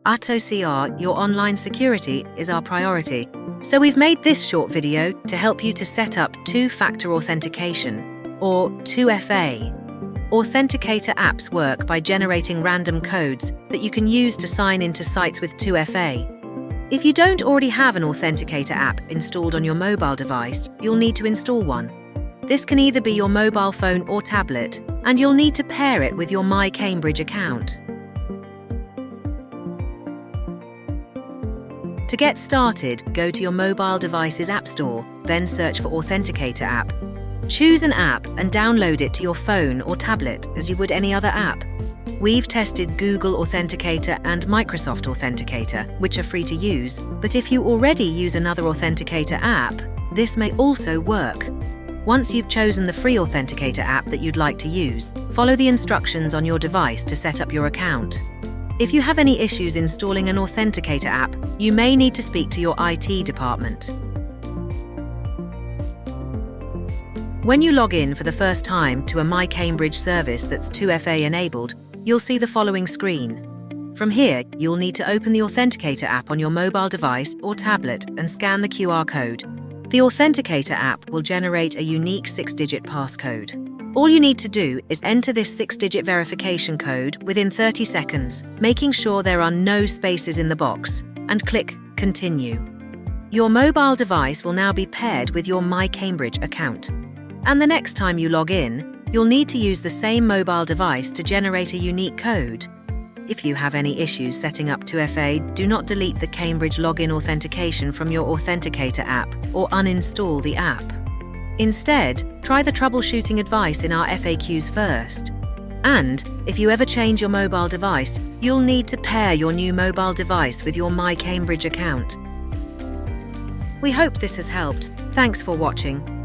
At OCR, your online security is our priority. So we've made this short video to help you to set up two-factor authentication, or 2FA. Authenticator apps work by generating random codes that you can use to sign into sites with 2FA. If you don't already have an Authenticator app installed on your mobile device, you'll need to install one. This can either be your mobile phone or tablet, and you'll need to pair it with your My Cambridge account. To get started, go to your mobile device's App Store, then search for Authenticator app. Choose an app and download it to your phone or tablet as you would any other app. We've tested Google Authenticator and Microsoft Authenticator, which are free to use, but if you already use another Authenticator app, this may also work. Once you've chosen the free Authenticator app that you'd like to use, follow the instructions on your device to set up your account. If you have any issues installing an Authenticator app, you may need to speak to your IT department. When you log in for the first time to a My Cambridge service that's 2FA enabled, you'll see the following screen. From here, you'll need to open the Authenticator app on your mobile device or tablet and scan the QR code. The Authenticator app will generate a unique 6-digit passcode. All you need to do is enter this 6-digit verification code within 30 seconds, making sure there are no spaces in the box, and click Continue. Your mobile device will now be paired with your My Cambridge account. And the next time you log in, you'll need to use the same mobile device to generate a unique code. If you have any issues setting up 2FA, do not delete the Cambridge login authentication from your Authenticator app or uninstall the app. Instead, try the troubleshooting advice in our FAQs first. And, if you ever change your mobile device, you'll need to pair your new mobile device with your My Cambridge account. We hope this has helped. Thanks for watching.